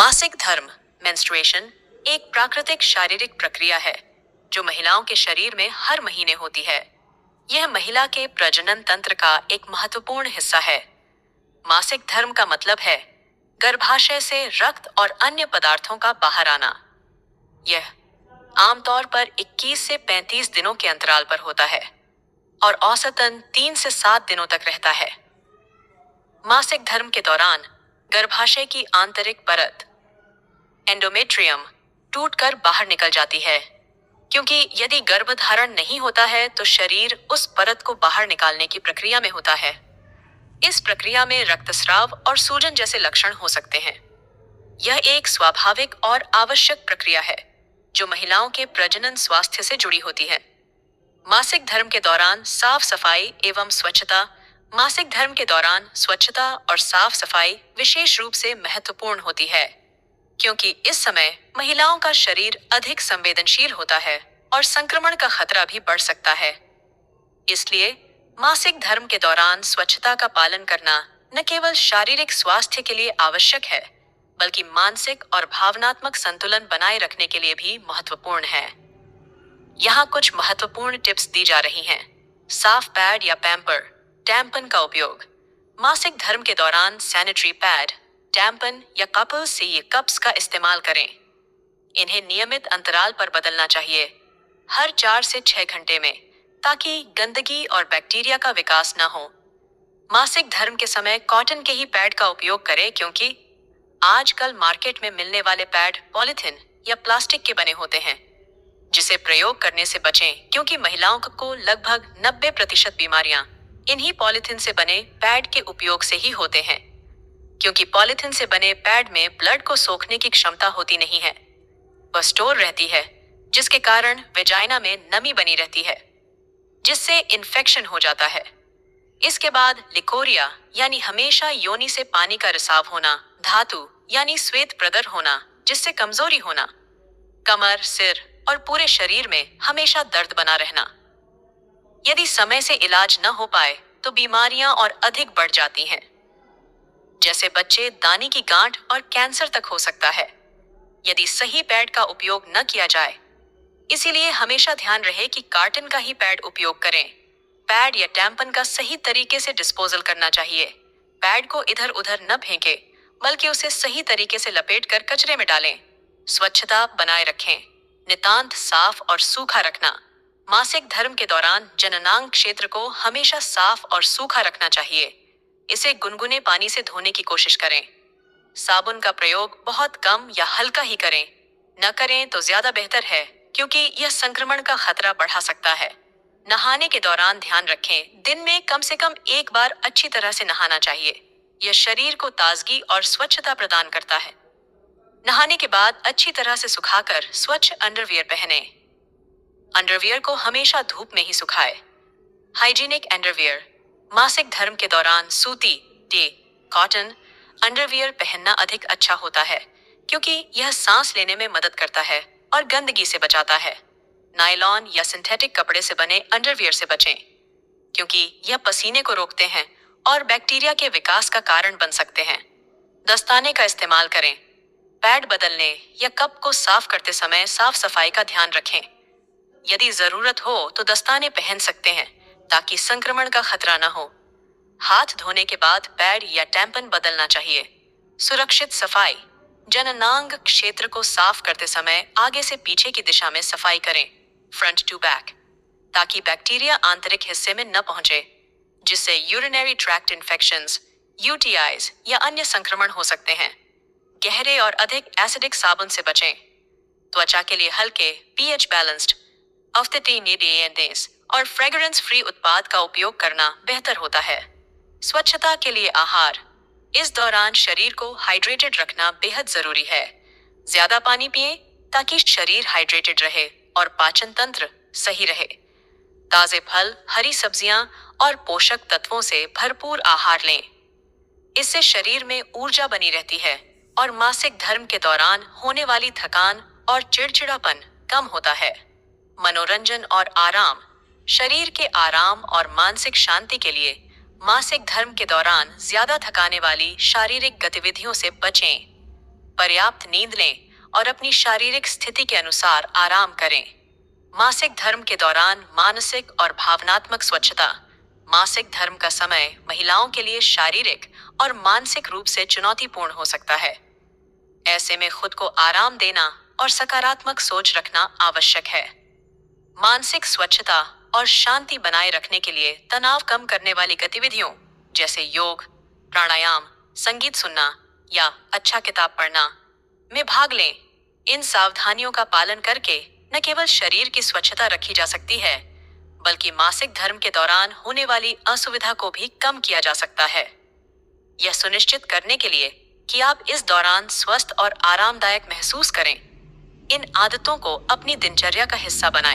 मासिक धर्म मेंस्ट्रुएशन एक प्राकृतिक शारीरिक प्रक्रिया है जो महिलाओं के शरीर में हर महीने होती है। यह महिला के प्रजनन तंत्र का एक महत्वपूर्ण हिस्सा है। मासिक धर्म का मतलब है गर्भाशय से रक्त और अन्य पदार्थों का बाहर आना। यह आमतौर पर 21 से 35 दिनों के अंतराल पर होता है और औसतन 3 से 7 दिनों तक रहता है। मासिक धर्म के दौरान गर्भाशय की आंतरिक परत एंडोमेट्रियम टूटकर बाहर निकल जाती है, क्योंकि यदि गर्भधारण नहीं होता है तो शरीर उस परत को बाहर निकालने की प्रक्रिया में होता है। इस प्रक्रिया में रक्तस्राव और सूजन जैसे लक्षण हो सकते हैं। यह एक स्वाभाविक और आवश्यक प्रक्रिया है जो महिलाओं के प्रजनन स्वास्थ्य से जुड़ी होती है। मासिक धर्म के दौरान साफ सफाई एवं स्वच्छता मासिक धर्म के दौरान स्वच्छता और साफ सफाई विशेष रूप से महत्वपूर्ण होती है, क्योंकि इस समय महिलाओं का शरीर अधिक संवेदनशील होता है और संक्रमण का खतरा भी बढ़ सकता है। इसलिए मासिक धर्म के दौरान स्वच्छता का पालन करना न केवल शारीरिक स्वास्थ्य के लिए आवश्यक है, बल्कि मानसिक और भावनात्मक संतुलन बनाए रखने के लिए भी महत्वपूर्ण है। यहाँ कुछ महत्वपूर्ण टिप्स दी जा रही हैं। साफ पैड या पैम्पर टैम्पन का उपयोग। मासिक धर्म के दौरान सैनिटरी पैड, टैम्पन या कपल्स से ये कप्स का इस्तेमाल करें। इन्हें नियमित अंतराल पर बदलना चाहिए, हर 4 से 6 घंटे में, ताकि गंदगी और बैक्टीरिया का विकास न हो। मासिक धर्म के समय कॉटन के ही पैड का उपयोग करें, क्योंकि आजकल मार्केट में मिलने वाले पैड पॉलिथीन या प्लास्टिक के बने होते हैं, जिसे प्रयोग करने से बचें, क्योंकि महिलाओं को लगभग 90% बीमारियां इन्हीं पॉलिथीन से बने पैड के उपयोग से ही होते हैं, क्योंकि पॉलिथीन से बने पैड में ब्लड को सोखने की क्षमता होती नहीं है। वह स्टोर रहती है, जिसके कारण वेजाइना में नमी बनी रहती है, जिससे इन्फेक्शन हो जाता है। इसके बाद लिकोरिया यानी हमेशा योनि से पानी का रिसाव होना, धातु यानी श्वेत प्रदर होना, जिससे कमजोरी होना, कमर, सिर और पूरे शरीर में हमेशा दर्द बना रहना। यदि समय से इलाज न हो पाए तो बीमारियां और अधिक बढ़ जाती हैं, जैसे बच्चे दानी की गांठ और कैंसर तक हो सकता है, यदि सही पैड का उपयोग न किया जाए। इसीलिए हमेशा ध्यान रहे कि कॉटन का ही पैड उपयोग करें। पैड या टैम्पन का सही तरीके से डिस्पोजल करना चाहिए। पैड को इधर उधर न फेंकें, बल्कि उसे सही तरीके से लपेटकर कचरे में डालें। स्वच्छता बनाए रखें, नितांत साफ और सूखा रखना। मासिक धर्म के दौरान जननांग क्षेत्र को हमेशा साफ और सूखा रखना चाहिए। इसे गुनगुने पानी से धोने की कोशिश करें। साबुन का प्रयोग बहुत कम या हल्का ही करें। न करें तो ज्यादा बेहतर है, क्योंकि यह संक्रमण का खतरा बढ़ा सकता है। नहाने के दौरान ध्यान रखें, दिन में कम से कम एक बार अच्छी तरह से नहाना चाहिए। यह शरीर को ताजगी और स्वच्छता प्रदान करता है। नहाने के बाद अच्छी तरह से सुखाकर स्वच्छ अंडरवियर पहने। अंडरवियर को हमेशा धूप में ही सुखाए। Hygienic underwear. मासिक धर्म के दौरान सूती कॉटन अंडरवियर पहनना अधिक अच्छा होता है, क्योंकि यह सांस लेने में मदद करता है और गंदगी से बचाता है। नायलॉन या सिंथेटिक कपड़े से बने अंडरवियर से बचें, क्योंकि यह पसीने को रोकते हैं और बैक्टीरिया के विकास का कारण बन सकते हैं। दस्ताने का इस्तेमाल करें। पैड बदलने या कप को साफ करते समय साफ सफाई का ध्यान रखें। यदि जरूरत हो तो दस्ताने पहन सकते हैं, ताकि संक्रमण का खतरा न हो। हाथ धोने के बाद पैड या टैम्पन बदलना चाहिए। सुरक्षित सफाई। जननांग क्षेत्र को साफ करते समय आगे से पीछे की दिशा में सफाई करें, फ्रंट टू बैक, ताकि बैक्टीरिया आंतरिक हिस्से में न पहुंचे, जिससे यूरिनरी ट्रैक्ट इन्फेक्शंस, यूटीआईज या अन्य संक्रमण हो सकते हैं। गहरे और अधिक एसिडिक साबुन से बचें। त्वचा के लिए हल्के पीएच बैलेंस्ड और फ्रेग्रेंस फ्री उत्पाद का उपयोग करना बेहतर होता है। स्वच्छता के लिए आहार। इस दौरान शरीर को हाइड्रेटेड रखना बेहद जरूरी है। ज्यादा पानी पिएं, ताकि शरीर हाइड्रेटेड रहे और पाचन तंत्र सही रहे। ताजे फल, हरी सब्जियां और पोषक तत्वों से भरपूर आहार लें। इससे शरीर में ऊर्जा बनी रहती है और मासिक धर्म के दौरान होने वाली थकान और चिड़चिड़ापन कम होता है। मनोरंजन और आराम। शरीर के आराम और मानसिक शांति के लिए मासिक धर्म के दौरान ज्यादा थकाने वाली शारीरिक गतिविधियों से बचें। पर्याप्त नींद लें और अपनी शारीरिक स्थिति के अनुसार आराम करें। मासिक धर्म के दौरान मानसिक और भावनात्मक स्वच्छता। मासिक धर्म का समय महिलाओं के लिए शारीरिक और मानसिक रूप से चुनौतीपूर्ण हो सकता है। ऐसे में खुद को आराम देना और सकारात्मक सोच रखना आवश्यक है। मानसिक स्वच्छता और शांति बनाए रखने के लिए तनाव कम करने वाली गतिविधियों जैसे योग, प्राणायाम, संगीत सुनना या अच्छा किताब पढ़ना में भाग लें। इन सावधानियों का पालन करके न केवल शरीर की स्वच्छता रखी जा सकती है, बल्कि मासिक धर्म के दौरान होने वाली असुविधा को भी कम किया जा सकता है। यह सुनिश्चित करने के लिए कि आप इस दौरान स्वस्थ और आरामदायक महसूस करें, इन आदतों को अपनी दिनचर्या का हिस्सा बनाएं।